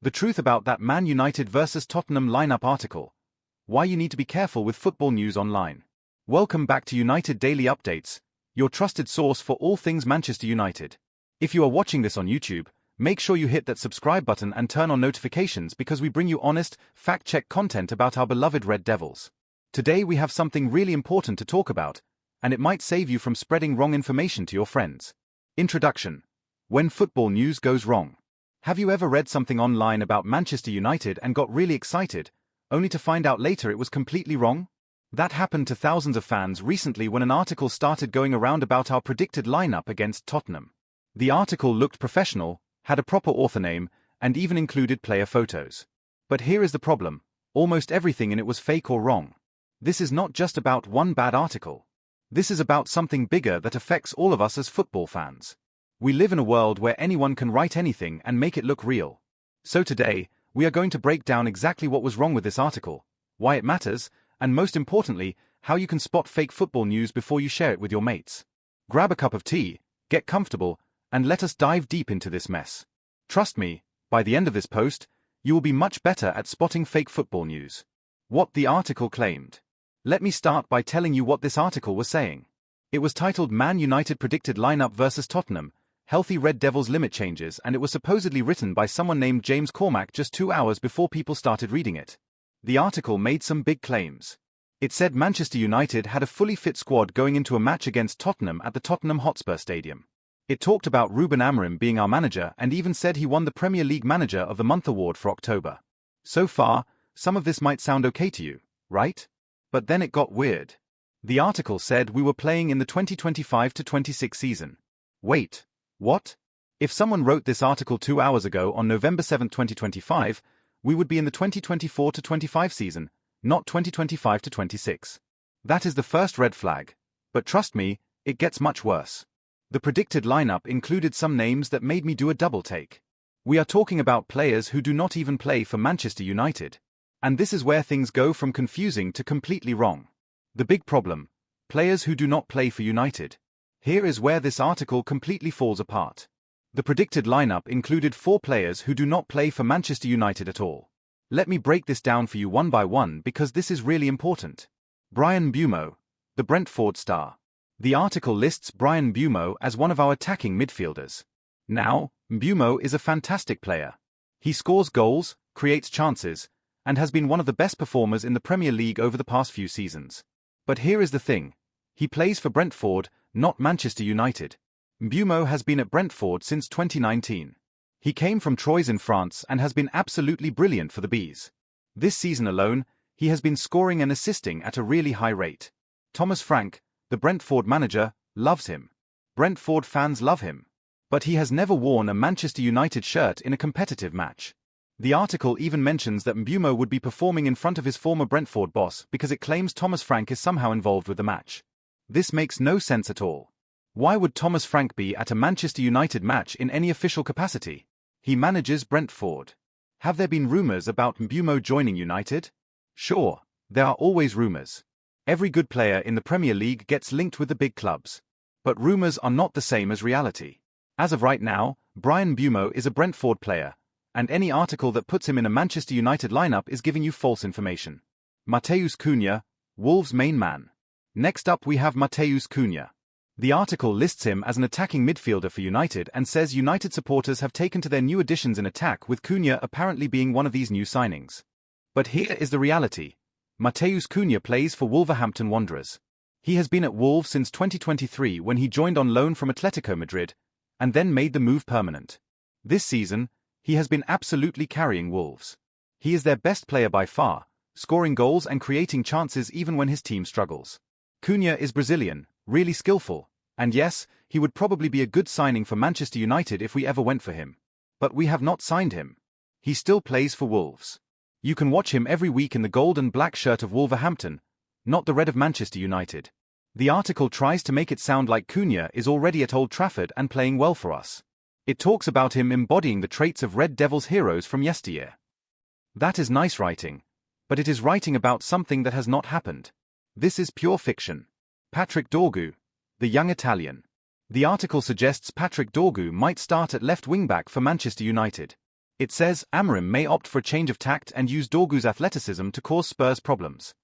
The truth about that Man United vs Tottenham lineup article. Why you need to be careful with football news online. Welcome back to United Daily Updates, your trusted source for all things Manchester United. If you are watching this on YouTube, make sure you hit that subscribe button and turn on notifications because we bring you honest, fact-check content about our beloved Red Devils. Today we have something really important to talk about, and it might save you from spreading wrong information to your friends. Introduction. When football news goes wrong. Have you ever read something online about Manchester United and got really excited, only to find out later it was completely wrong? That happened to thousands of fans recently when an article started going around about our predicted lineup against Tottenham. The article looked professional, had a proper author name, and even included player photos. But here is the problem: almost everything in it was fake or wrong. This is not just about one bad article. This is about something bigger that affects all of us as football fans. We live in a world where anyone can write anything and make it look real. So today, we are going to break down exactly what was wrong with this article, why it matters, and most importantly, how you can spot fake football news before you share it with your mates. Grab a cup of tea, get comfortable, and let us dive deep into this mess. Trust me, by the end of this post, you will be much better at spotting fake football news. What the article claimed. Let me start by telling you what this article was saying. It was titled Man United Predicted Lineup vs Tottenham, Healthy Red Devils Limit Changes, and it was supposedly written by someone named James Cormack just 2 hours before people started reading it. The article made some big claims. It said Manchester United had a fully fit squad going into a match against Tottenham at the Tottenham Hotspur Stadium. It talked about Ruben Amorim being our manager and even said he won the Premier League Manager of the Month award for October. So far, some of this might sound okay to you, right? But then it got weird. The article said we were playing in the 2025-26 season. Wait. What? If someone wrote this article 2 hours ago on November 7, 2025, we would be in the 2024-25 season, not 2025-26. That is the first red flag. But trust me, it gets much worse. The predicted lineup included some names that made me do a double take. We are talking about players who do not even play for Manchester United. And this is where things go from confusing to completely wrong. The big problem: players who do not play for United. Here is where this article completely falls apart. The predicted lineup included 4 players who do not play for Manchester United at all. Let me break this down for you one by one because this is really important. Bryan Mbeumo, the Brentford star. The article lists Bryan Mbeumo as one of our attacking midfielders. Now, Mbeumo is a fantastic player. He scores goals, creates chances, and has been one of the best performers in the Premier League over the past few seasons. But here is the thing: he plays for Brentford, not Manchester United. Mbeumo has been at Brentford since 2019. He came from Troyes in France and has been absolutely brilliant for the Bees. This season alone, he has been scoring and assisting at a really high rate. Thomas Frank, the Brentford manager, loves him. Brentford fans love him. But he has never worn a Manchester United shirt in a competitive match. The article even mentions that Mbeumo would be performing in front of his former Brentford boss because it claims Thomas Frank is somehow involved with the match. This makes no sense at all. Why would Thomas Frank be at a Manchester United match in any official capacity? He manages Brentford. Have there been rumours about Mbeumo joining United? Sure, there are always rumours. Every good player in the Premier League gets linked with the big clubs. But rumours are not the same as reality. As of right now, Bryan Mbeumo is a Brentford player, and any article that puts him in a Manchester United lineup is giving you false information. Matheus Cunha, Wolves' main man. Next up we have Matheus Cunha. The article lists him as an attacking midfielder for United and says United supporters have taken to their new additions in attack, with Cunha apparently being one of these new signings. But here is the reality. Matheus Cunha plays for Wolverhampton Wanderers. He has been at Wolves since 2023 when he joined on loan from Atletico Madrid, and then made the move permanent. This season, he has been absolutely carrying Wolves. He is their best player by far, scoring goals and creating chances even when his team struggles. Cunha is Brazilian, really skillful, and yes, he would probably be a good signing for Manchester United if we ever went for him. But we have not signed him. He still plays for Wolves. You can watch him every week in the gold and black shirt of Wolverhampton, not the red of Manchester United. The article tries to make it sound like Cunha is already at Old Trafford and playing well for us. It talks about him embodying the traits of Red Devils heroes from yesteryear. That is nice writing, but it is writing about something that has not happened. This is pure fiction. Patrick Dorgu, the young Italian. The article suggests Patrick Dorgu might start at left wing-back for Manchester United. It says Amorim may opt for a change of tact and use Dorgu's athleticism to cause Spurs problems.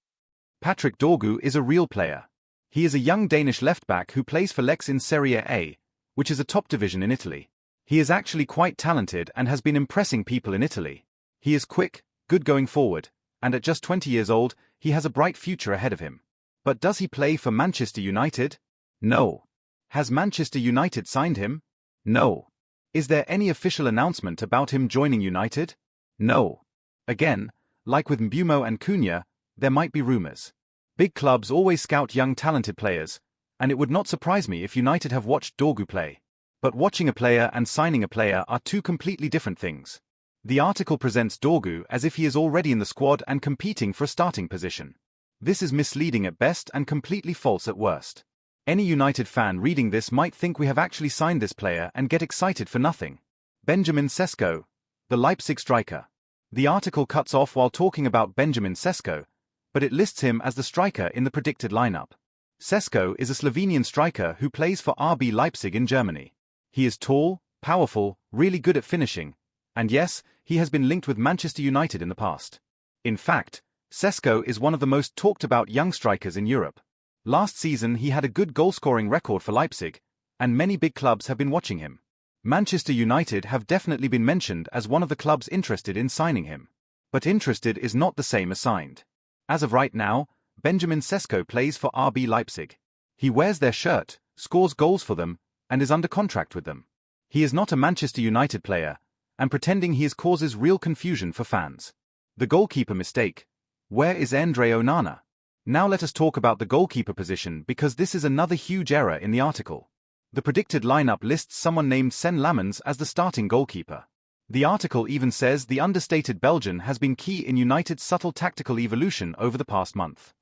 Patrick Dorgu is a real player. He is a young Danish left-back who plays for Lecce in Serie A, which is a top division in Italy. He is actually quite talented and has been impressing people in Italy. He is quick, good going forward, and at just 20 years old, he has a bright future ahead of him. But does he play for Manchester United? No. Has Manchester United signed him? No. Is there any official announcement about him joining United? No. Again, like with Mbeumo and Cunha, there might be rumours. Big clubs always scout young talented players, and it would not surprise me if United have watched Dorgu play. But watching a player and signing a player are two completely different things. The article presents Dorgu as if he is already in the squad and competing for a starting position. This is misleading at best and completely false at worst. Any United fan reading this might think we have actually signed this player and get excited for nothing. Benjamin Sesko, the Leipzig striker. The article cuts off while talking about Benjamin Sesko, but it lists him as the striker in the predicted lineup. Sesko is a Slovenian striker who plays for RB Leipzig in Germany. He is tall, powerful, really good at finishing, and yes, he has been linked with Manchester United in the past. In fact, Sesko is one of the most talked about young strikers in Europe. Last season he had a good goal-scoring record for Leipzig, and many big clubs have been watching him. Manchester United have definitely been mentioned as one of the clubs interested in signing him. But interested is not the same as signed. As of right now, Benjamin Sesko plays for RB Leipzig. He wears their shirt, scores goals for them, and is under contract with them. He is not a Manchester United player, and pretending he is causes real confusion for fans. The goalkeeper mistake. Where is Andre Onana? Now let us talk about the goalkeeper position because this is another huge error in the article. The predicted lineup lists someone named Sen Lamens as the starting goalkeeper. The article even says the understated Belgian has been key in United's subtle tactical evolution over the past month.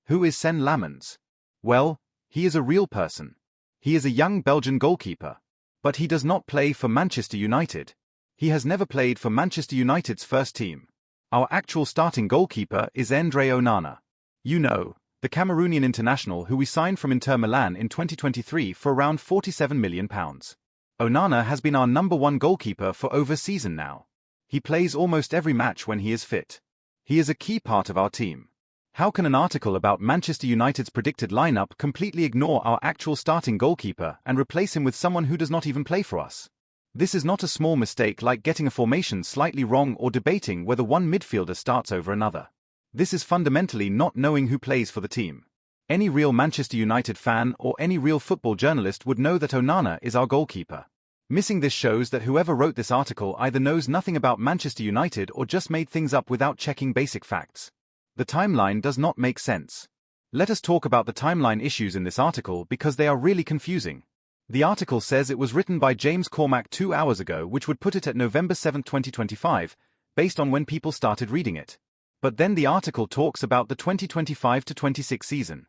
Who is Sen Lamens? Well, he is a real person. He is a young Belgian goalkeeper. But he does not play for Manchester United. He has never played for Manchester United's first team. Our actual starting goalkeeper is Andre Onana. You know, the Cameroonian international who we signed from Inter Milan in 2023 for around £47 million. Onana has been our number one goalkeeper for over a season now. He plays almost every match when he is fit. He is a key part of our team. How can an article about Manchester United's predicted lineup completely ignore our actual starting goalkeeper and replace him with someone who does not even play for us? This is not a small mistake like getting a formation slightly wrong or debating whether one midfielder starts over another. This is fundamentally not knowing who plays for the team. Any real Manchester United fan or any real football journalist would know that Onana is our goalkeeper. Missing this shows that whoever wrote this article either knows nothing about Manchester United or just made things up without checking basic facts. The timeline does not make sense. Let us talk about the timeline issues in this article because they are really confusing. The article says it was written by James Cormack 2 hours ago, which would put it at November 7, 2025, based on when people started reading it. But then the article talks about the 2025-26 season.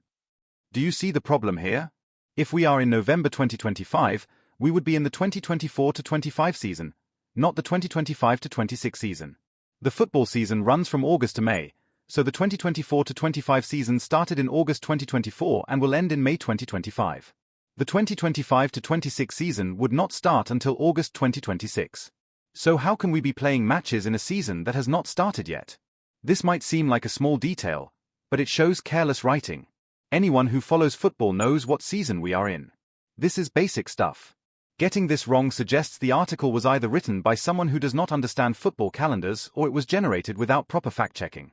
Do you see the problem here? If we are in November 2025, we would be in the 2024-25 season, not the 2025-26 season. The football season runs from August to May, so the 2024-25 season started in August 2024 and will end in May 2025. The 2025-26 season would not start until August 2026. So how can we be playing matches in a season that has not started yet? This might seem like a small detail, but it shows careless writing. Anyone who follows football knows what season we are in. This is basic stuff. Getting this wrong suggests the article was either written by someone who does not understand football calendars or it was generated without proper fact-checking.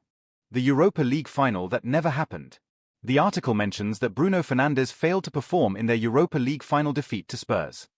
The Europa League final that never happened. The article mentions that Bruno Fernandes failed to perform in their Europa League final defeat to Spurs.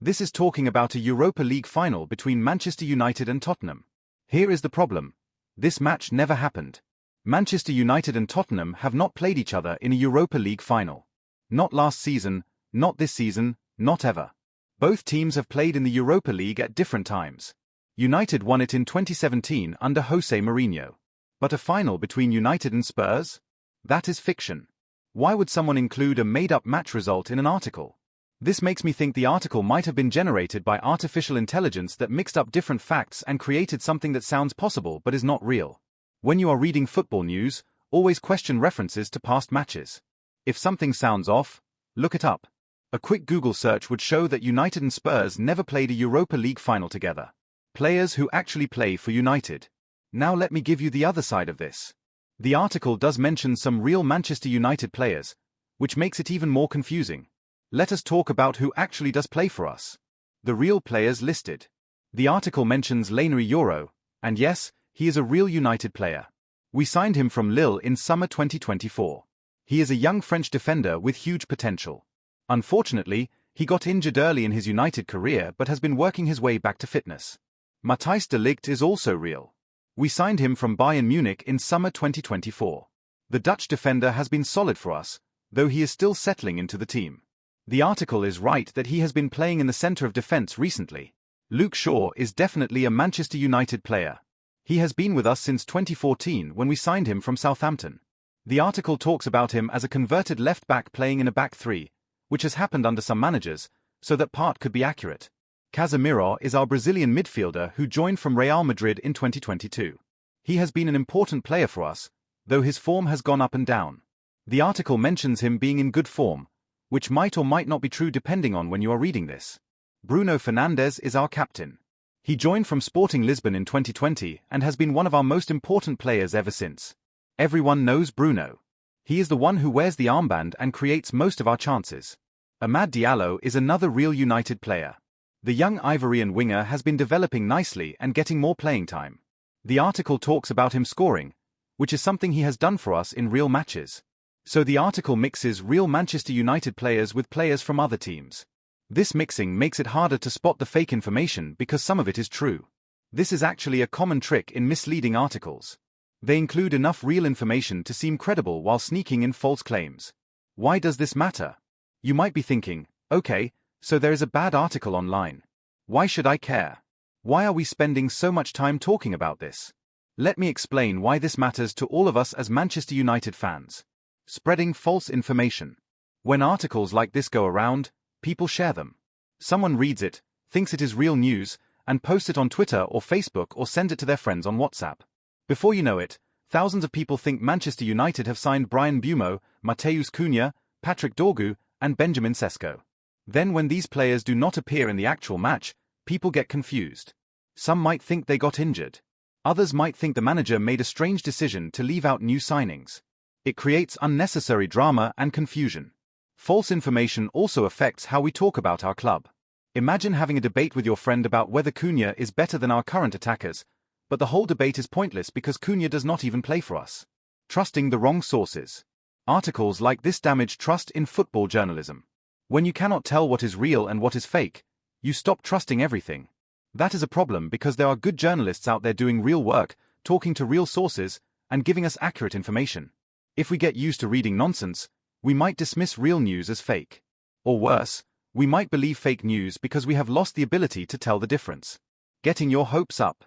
This is talking about a Europa League final between Manchester United and Tottenham. Here is the problem. This match never happened. Manchester United and Tottenham have not played each other in a Europa League final. Not last season, not this season, not ever. Both teams have played in the Europa League at different times. United won it in 2017 under Jose Mourinho. But a final between United and Spurs? That is fiction. Why would someone include a made-up match result in an article? This makes me think the article might have been generated by artificial intelligence that mixed up different facts and created something that sounds possible but is not real. When you are reading football news, always question references to past matches. If something sounds off, look it up. A quick Google search would show that United and Spurs never played a Europa League final together. Players who actually play for United. Now let me give you the other side of this. The article does mention some real Manchester United players, which makes it even more confusing. Let us talk about who actually does play for us. The real players listed. The article mentions Lainery Euro, and yes, he is a real United player. We signed him from Lille in summer 2024. He is a young French defender with huge potential. Unfortunately, he got injured early in his United career but has been working his way back to fitness. Matthijs de Ligt is also real. We signed him from Bayern Munich in summer 2024. The Dutch defender has been solid for us, though he is still settling into the team. The article is right that he has been playing in the centre of defence recently. Luke Shaw is definitely a Manchester United player. He has been with us since 2014 when we signed him from Southampton. The article talks about him as a converted left-back playing in a back three, which has happened under some managers, so that part could be accurate. Casemiro is our Brazilian midfielder who joined from Real Madrid in 2022. He has been an important player for us, though his form has gone up and down. The article mentions him being in good form, which might or might not be true depending on when you are reading this. Bruno Fernandes is our captain. He joined from Sporting Lisbon in 2020 and has been one of our most important players ever since. Everyone knows Bruno. He is the one who wears the armband and creates most of our chances. Amad Diallo is another real United player. The young Ivorian winger has been developing nicely and getting more playing time. The article talks about him scoring, which is something he has done for us in real matches. So the article mixes real Manchester United players with players from other teams. This mixing makes it harder to spot the fake information because some of it is true. This is actually a common trick in misleading articles. They include enough real information to seem credible while sneaking in false claims. Why does this matter? You might be thinking, okay, so there is a bad article online. Why should I care? Why are we spending so much time talking about this? Let me explain why this matters to all of us as Manchester United fans. Spreading false information. When articles like this go around, people share them. Someone reads it, thinks it is real news, and posts it on Twitter or Facebook or send it to their friends on WhatsApp. Before you know it, thousands of people think Manchester United have signed Bryan Mbeumo, Matheus Cunha, Patrick Dorgu, and Benjamin Sesko. Then when these players do not appear in the actual match, people get confused. Some might think they got injured. Others might think the manager made a strange decision to leave out new signings. It creates unnecessary drama and confusion. False information also affects how we talk about our club. Imagine having a debate with your friend about whether Cunha is better than our current attackers, but the whole debate is pointless because Cunha does not even play for us. Trusting the wrong sources. Articles like this damage trust in football journalism. When you cannot tell what is real and what is fake, you stop trusting everything. That is a problem because there are good journalists out there doing real work, talking to real sources, and giving us accurate information. If we get used to reading nonsense, we might dismiss real news as fake. Or worse, we might believe fake news because we have lost the ability to tell the difference. Getting your hopes up.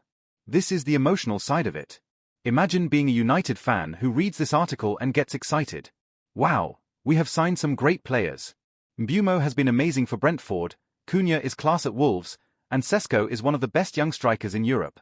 This is the emotional side of it. Imagine being a United fan who reads this article and gets excited. Wow, we have signed some great players. Mbeumo has been amazing for Brentford, Cunha is class at Wolves, and Sesko is one of the best young strikers in Europe.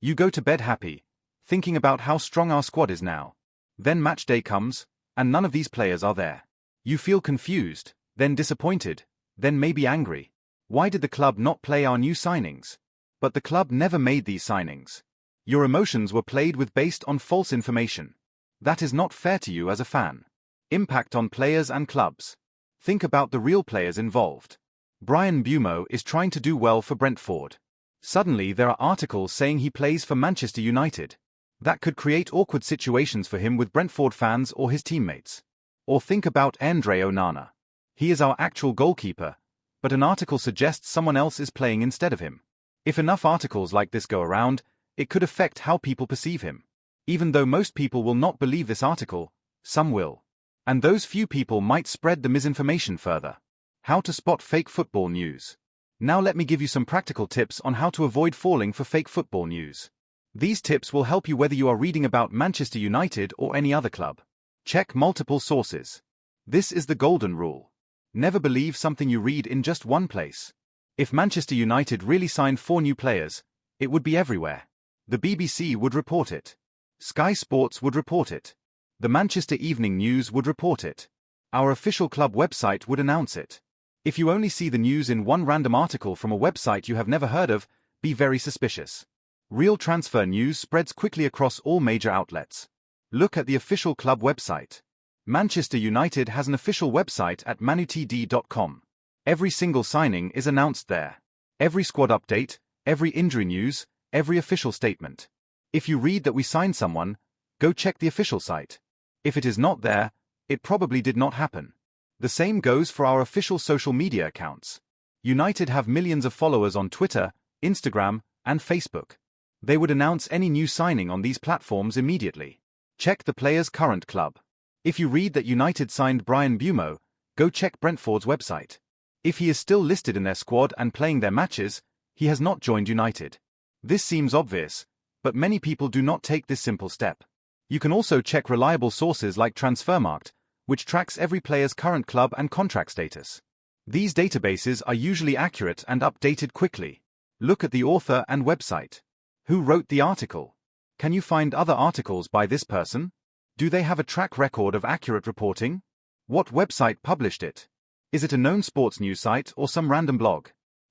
You go to bed happy, thinking about how strong our squad is now. Then match day comes, and none of these players are there. You feel confused, then disappointed, then maybe angry. Why did the club not play our new signings? But the club never made these signings. Your emotions were played with based on false information. That is not fair to you as a fan. Impact on players and clubs. Think about the real players involved. Bryan Mbeumo is trying to do well for Brentford. Suddenly there are articles saying he plays for Manchester United. That could create awkward situations for him with Brentford fans or his teammates. Or think about Andre Onana. He is our actual goalkeeper, but an article suggests someone else is playing instead of him. If enough articles like this go around, it could affect how people perceive him. Even though most people will not believe this article, some will. And those few people might spread the misinformation further. How to spot fake football news. Now let me give you some practical tips on how to avoid falling for fake football news. These tips will help you whether you are reading about Manchester United or any other club. Check multiple sources. This is the golden rule. Never believe something you read in just one place. If Manchester United really signed 4 new players, it would be everywhere. The BBC would report it. Sky Sports would report it. The Manchester Evening News would report it. Our official club website would announce it. If you only see the news in one random article from a website you have never heard of, be very suspicious. Real transfer news spreads quickly across all major outlets. Look at the official club website. Manchester United has an official website at manutd.com. Every single signing is announced there. Every squad update, every injury news, every official statement. If you read that we signed someone, go check the official site. If it is not there, it probably did not happen. The same goes for our official social media accounts. United have millions of followers on Twitter, Instagram, and Facebook. They would announce any new signing on these platforms immediately. Check the player's current club. If you read that United signed Bryan Mbeumo, go check Brentford's website. If he is still listed in their squad and playing their matches, he has not joined United. This seems obvious, but many people do not take this simple step. You can also check reliable sources like Transfermarkt, which tracks every player's current club and contract status. These databases are usually accurate and updated quickly. Look at the author and website. Who wrote the article? Can you find other articles by this person? Do they have a track record of accurate reporting? What website published it? Is it a known sports news site or some random blog?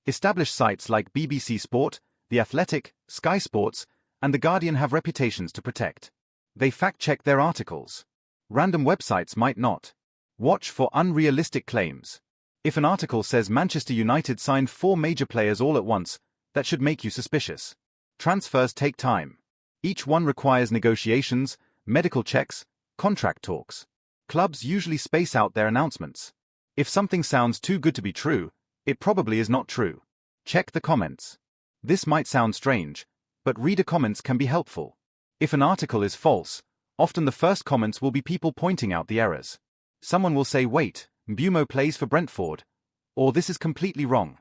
Established sites like BBC Sport, The Athletic, Sky Sports, and The Guardian have reputations to protect. They fact-check their articles. Random websites might not. Watch for unrealistic claims. If an article says Manchester United signed 4 major players all at once, that should make you suspicious. Transfers take time. Each one requires negotiations, medical checks, contract talks. Clubs usually space out their announcements. If something sounds too good to be true, it probably is not true. Check the comments. This might sound strange, but reader comments can be helpful. If an article is false, often the first comments will be people pointing out the errors. Someone will say, "Wait, Mbeumo plays for Brentford," or "This is completely wrong."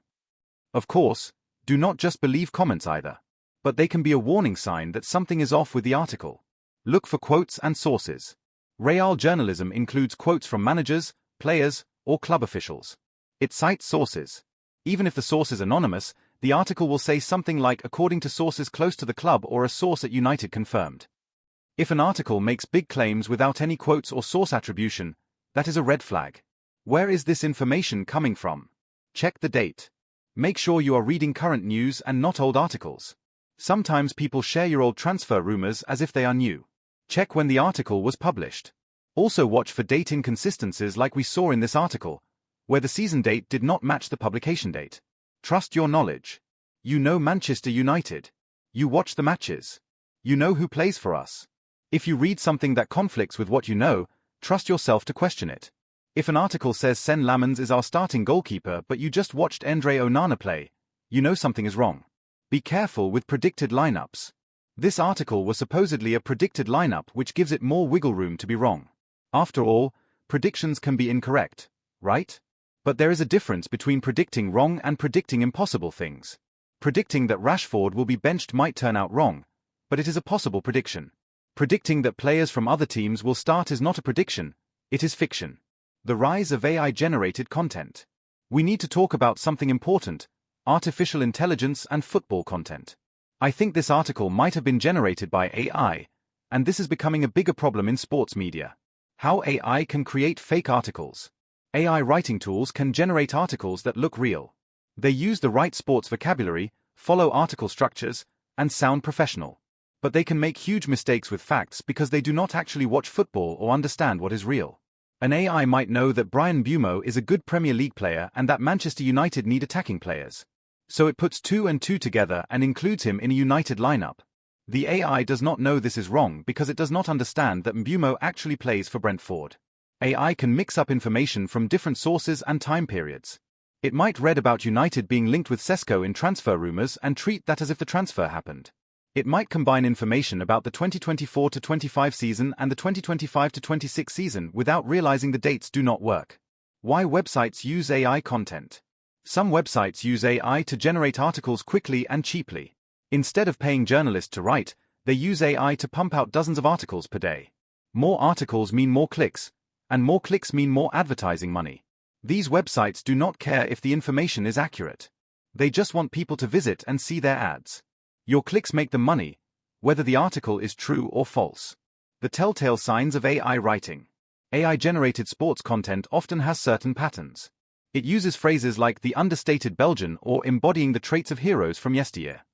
Of course, do not just believe comments either. But they can be a warning sign that something is off with the article. Look for quotes and sources. Real journalism includes quotes from managers, players, or club officials. It cites sources. Even if the source is anonymous, the article will say something like "according to sources close to the club" or "a source at United confirmed." If an article makes big claims without any quotes or source attribution, that is a red flag. Where is this information coming from? Check the date. Make sure you are reading current news and not old articles. Sometimes people share your old transfer rumors as if they are new. Check when the article was published. Also watch for date inconsistencies like we saw in this article, where the season date did not match the publication date. Trust your knowledge. You know Manchester United. You watch the matches. You know who plays for us. If you read something that conflicts with what you know, trust yourself to question it. If an article says Sen Lamens is our starting goalkeeper but you just watched Andre Onana play, you know something is wrong. Be careful with predicted lineups. This article was supposedly a predicted lineup which gives it more wiggle room to be wrong. After all, predictions can be incorrect, right? But there is a difference between predicting wrong and predicting impossible things. Predicting that Rashford will be benched might turn out wrong, but it is a possible prediction. Predicting that players from other teams will start is not a prediction, it is fiction. The rise of AI-generated content. We need to talk about something important: artificial intelligence and football content. I think this article might have been generated by AI, and this is becoming a bigger problem in sports media. How AI can create fake articles. AI writing tools can generate articles that look real. They use the right sports vocabulary, follow article structures, and sound professional. But they can make huge mistakes with facts because they do not actually watch football or understand what is real. An AI might know that Bryan Mbeumo is a good Premier League player and that Manchester United need attacking players. So it puts 2 and 2 together and includes him in a United lineup. The AI does not know this is wrong because it does not understand that Mbeumo actually plays for Brentford. AI can mix up information from different sources and time periods. It might read about United being linked with Sesko in transfer rumors and treat that as if the transfer happened. It might combine information about the 2024-25 season and the 2025-26 season without realizing the dates do not work. Why websites use AI content? Some websites use AI to generate articles quickly and cheaply. Instead of paying journalists to write, they use AI to pump out dozens of articles per day. More articles mean more clicks, and more clicks mean more advertising money. These websites do not care if the information is accurate. They just want people to visit and see their ads. Your clicks make them money, whether the article is true or false. The telltale signs of AI writing. AI-generated sports content often has certain patterns. It uses phrases like the understated Belgian or embodying the traits of heroes from yesteryear.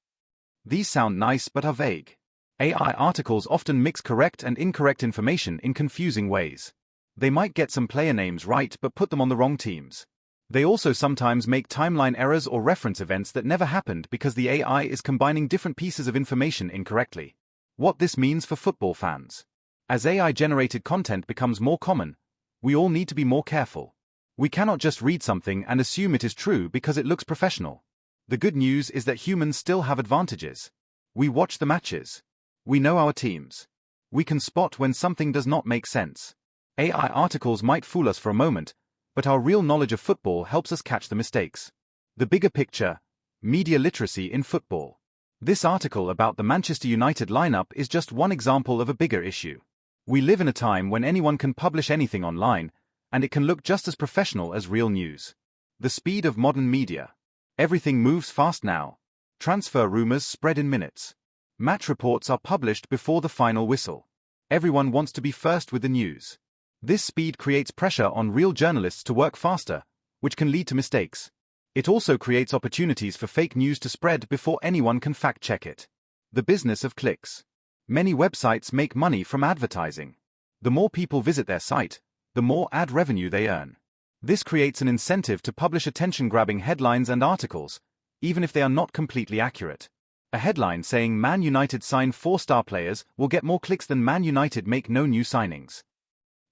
These sound nice but are vague. AI articles often mix correct and incorrect information in confusing ways. They might get some player names right but put them on the wrong teams. They also sometimes make timeline errors or reference events that never happened because the AI is combining different pieces of information incorrectly. What this means for football fans. As AI-generated content becomes more common, we all need to be more careful. We cannot just read something and assume it is true because it looks professional. The good news is that humans still have advantages. We watch the matches. We know our teams. We can spot when something does not make sense. AI articles might fool us for a moment, but our real knowledge of football helps us catch the mistakes. The bigger picture: media literacy in football. This article about the Manchester United lineup is just one example of a bigger issue. We live in a time when anyone can publish anything online, and it can look just as professional as real news. The speed of modern media. Everything moves fast now. Transfer rumors spread in minutes. Match reports are published before the final whistle. Everyone wants to be first with the news. This speed creates pressure on real journalists to work faster, which can lead to mistakes. It also creates opportunities for fake news to spread before anyone can fact-check it. The business of clicks. Many websites make money from advertising. The more people visit their site, the more ad revenue they earn. This creates an incentive to publish attention-grabbing headlines and articles, even if they are not completely accurate. A headline saying Man United sign 4-star players will get more clicks than Man United make no new signings.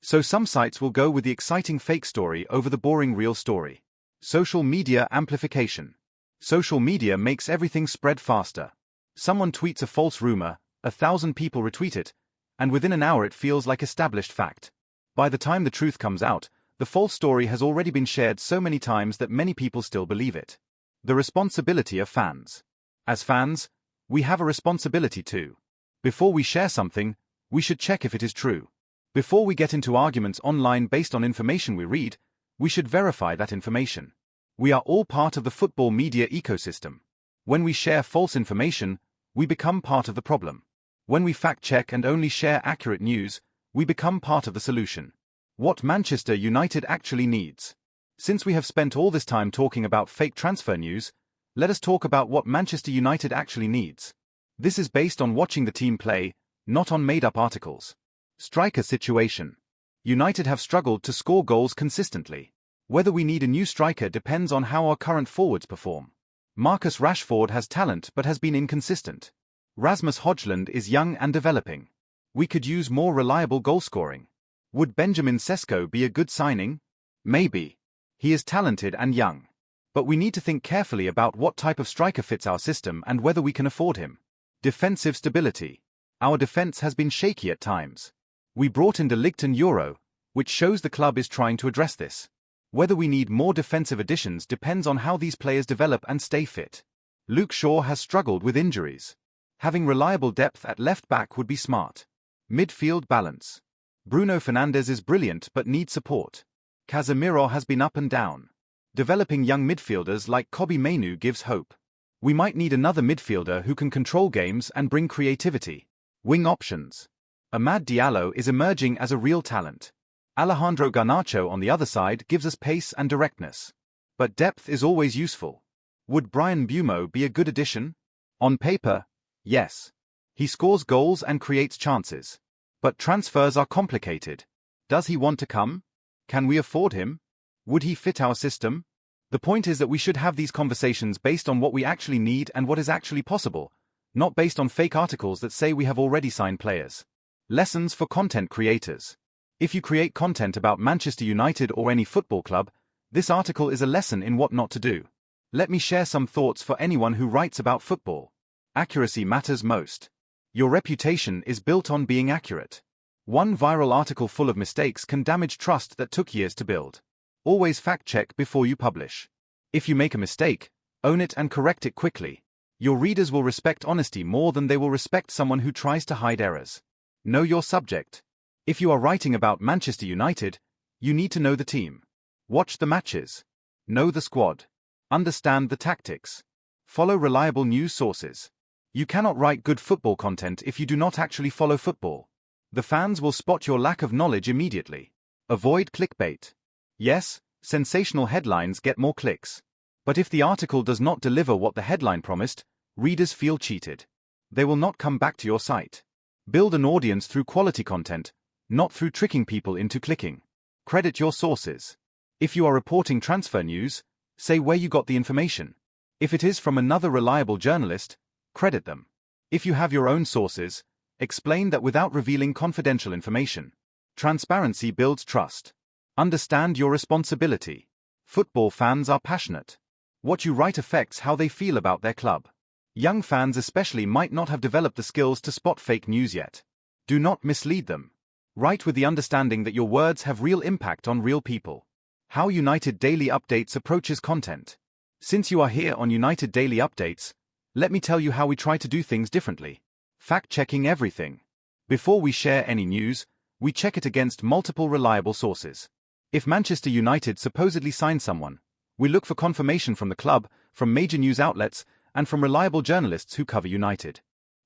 So some sites will go with the exciting fake story over the boring real story. Social media amplification. Social media makes everything spread faster. Someone tweets a false rumor, 1,000 people retweet it, and within an hour it feels like established fact. By the time the truth comes out, the false story has already been shared so many times that many people still believe it. The responsibility of fans. As fans, we have a responsibility too. Before we share something, we should check if it is true. Before we get into arguments online based on information we read, we should verify that information. We are all part of the football media ecosystem. When we share false information, we become part of the problem. When we fact-check and only share accurate news, we become part of the solution. What Manchester United actually needs. Since we have spent all this time talking about fake transfer news, let us talk about what Manchester United actually needs. This is based on watching the team play, not on made-up articles. Striker situation. United have struggled to score goals consistently. Whether we need a new striker depends on how our current forwards perform. Marcus Rashford has talent but has been inconsistent. Rasmus Højlund is young and developing. We could use more reliable goalscoring. Would Benjamin Sesko be a good signing? Maybe. He is talented and young. But we need to think carefully about what type of striker fits our system and whether we can afford him. Defensive stability. Our defense has been shaky at times. We brought in De Ligt and Euro, which shows the club is trying to address this. Whether we need more defensive additions depends on how these players develop and stay fit. Luke Shaw has struggled with injuries. Having reliable depth at left back would be smart. Midfield balance. Bruno Fernandes is brilliant but needs support. Casemiro has been up and down. Developing young midfielders like Kobbie Mainoo gives hope. We might need another midfielder who can control games and bring creativity. Wing options. Amad Diallo is emerging as a real talent. Alejandro Garnacho on the other side gives us pace and directness. But depth is always useful. Would Brian Mbeumo be a good addition? On paper, yes. He scores goals and creates chances. But transfers are complicated. Does he want to come? Can we afford him? Would he fit our system? The point is that we should have these conversations based on what we actually need and what is actually possible, not based on fake articles that say we have already signed players. Lessons for content creators. If you create content about Manchester United or any football club, this article is a lesson in what not to do. Let me share some thoughts for anyone who writes about football. Accuracy matters most. Your reputation is built on being accurate. One viral article full of mistakes can damage trust that took years to build. Always fact-check before you publish. If you make a mistake, own it and correct it quickly. Your readers will respect honesty more than they will respect someone who tries to hide errors. Know your subject. If you are writing about Manchester United, you need to know the team. Watch the matches. Know the squad. Understand the tactics. Follow reliable news sources. You cannot write good football content if you do not actually follow football. The fans will spot your lack of knowledge immediately. Avoid clickbait. Yes, sensational headlines get more clicks. But if the article does not deliver what the headline promised, readers feel cheated. They will not come back to your site. Build an audience through quality content, not through tricking people into clicking. Credit your sources. If you are reporting transfer news, say where you got the information. If it is from another reliable journalist, credit them. If you have your own sources, explain that without revealing confidential information. Transparency builds trust. Understand your responsibility. Football fans are passionate. What you write affects how they feel about their club. Young fans especially might not have developed the skills to spot fake news yet. Do not mislead them. Write with the understanding that your words have real impact on real people. How United Daily Updates approaches content. Since you are here on United Daily Updates, let me tell you how we try to do things differently. Fact-checking everything. Before we share any news, we check it against multiple reliable sources. If Manchester United supposedly signed someone, we look for confirmation from the club, from major news outlets, and from reliable journalists who cover United.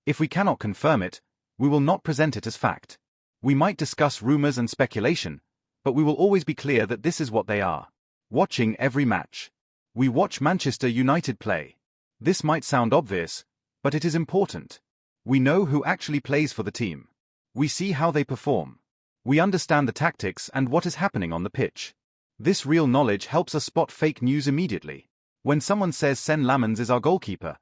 If we cannot confirm it, we will not present it as fact. We might discuss rumors and speculation, but we will always be clear that this is what they are. Watching every match. We watch Manchester United play. This might sound obvious, but it is important. We know who actually plays for the team. We see how they perform. We understand the tactics and what is happening on the pitch. This real knowledge helps us spot fake news immediately. When someone says Sen Lamens is our goalkeeper,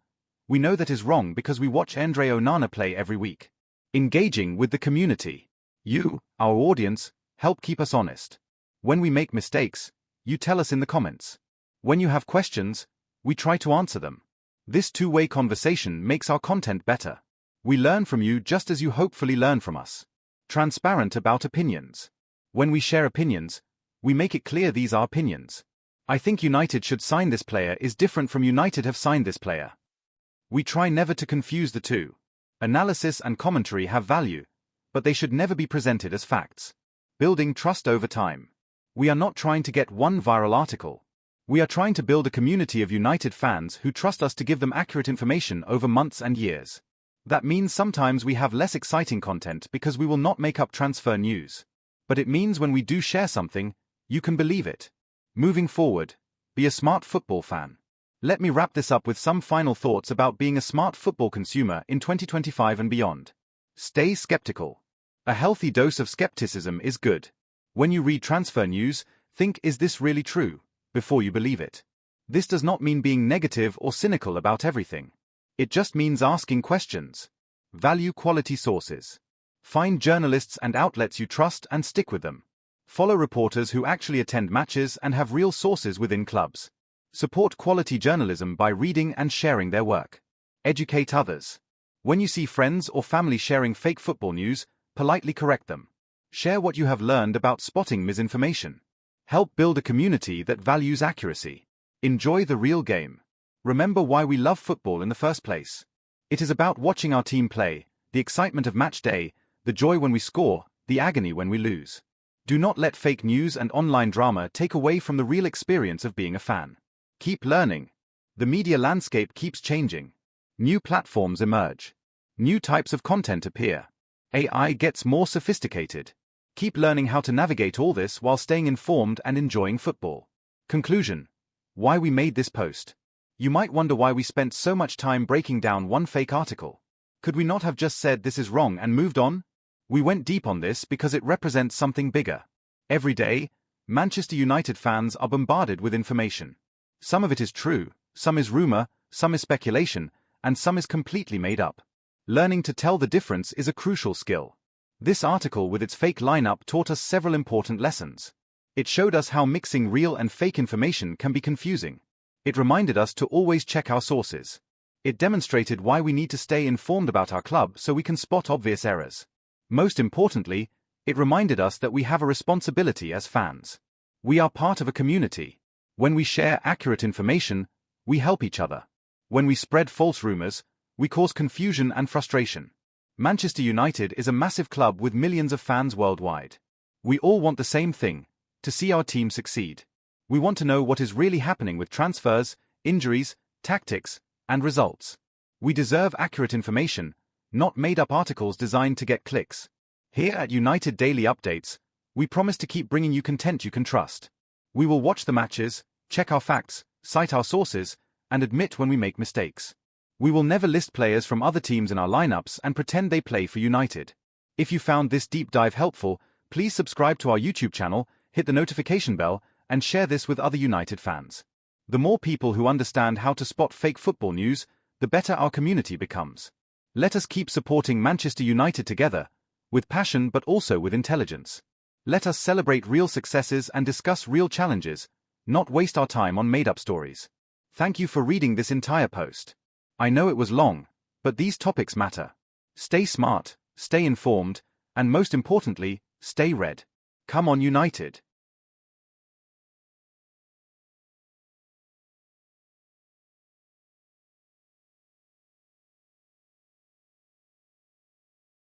we know that is wrong because we watch Andre Onana play every week. Engaging with the community. You, our audience, help keep us honest. When we make mistakes, you tell us in the comments. When you have questions, we try to answer them. This two-way conversation makes our content better. We learn from you just as you hopefully learn from us. Transparent about opinions. When we share opinions, we make it clear these are opinions. I think United should sign this player is different from United have signed this player. We try never to confuse the two. Analysis and commentary have value, but they should never be presented as facts. Building trust over time. We are not trying to get one viral article. We are trying to build a community of United fans who trust us to give them accurate information over months and years. That means sometimes we have less exciting content because we will not make up transfer news. But it means when we do share something, you can believe it. Moving forward, be a smart football fan. Let me wrap this up with some final thoughts about being a smart football consumer in 2025 and beyond. Stay skeptical. A healthy dose of skepticism is good. When you read transfer news, think, is this really true, before you believe it. This does not mean being negative or cynical about everything. It just means asking questions. Value quality sources. Find journalists and outlets you trust and stick with them. Follow reporters who actually attend matches and have real sources within clubs. Support quality journalism by reading and sharing their work. Educate others. When you see friends or family sharing fake football news, politely correct them. Share what you have learned about spotting misinformation. Help build a community that values accuracy. Enjoy the real game. Remember why we love football in the first place. It is about watching our team play, the excitement of match day, the joy when we score, the agony when we lose. Do not let fake news and online drama take away from the real experience of being a fan. Keep learning. The media landscape keeps changing. New platforms emerge. New types of content appear. AI gets more sophisticated. Keep learning how to navigate all this while staying informed and enjoying football. Conclusion. Why we made this post. You might wonder why we spent so much time breaking down one fake article. Could we not have just said this is wrong and moved on? We went deep on this because it represents something bigger. Every day, Manchester United fans are bombarded with information. Some of it is true, some is rumor, some is speculation, and some is completely made up. Learning to tell the difference is a crucial skill. This article with its fake lineup taught us several important lessons. It showed us how mixing real and fake information can be confusing. It reminded us to always check our sources. It demonstrated why we need to stay informed about our club so we can spot obvious errors. Most importantly, it reminded us that we have a responsibility as fans. We are part of a community. When we share accurate information, we help each other. When we spread false rumors, we cause confusion and frustration. Manchester United is a massive club with millions of fans worldwide. We all want the same thing, to see our team succeed. We want to know what is really happening with transfers, injuries, tactics, and results. We deserve accurate information, not made-up articles designed to get clicks. Here at United Daily Updates, we promise to keep bringing you content you can trust. We will watch the matches, check our facts, cite our sources, and admit when we make mistakes. We will never list players from other teams in our lineups and pretend they play for United. If you found this deep dive helpful, please subscribe to our YouTube channel, hit the notification bell, and share this with other United fans. The more people who understand how to spot fake football news, the better our community becomes. Let us keep supporting Manchester United together, with passion but also with intelligence. Let us celebrate real successes and discuss real challenges, not waste our time on made-up stories. Thank you for reading this entire post. I know it was long, but these topics matter. Stay smart, stay informed, and most importantly, stay red. Come on, United!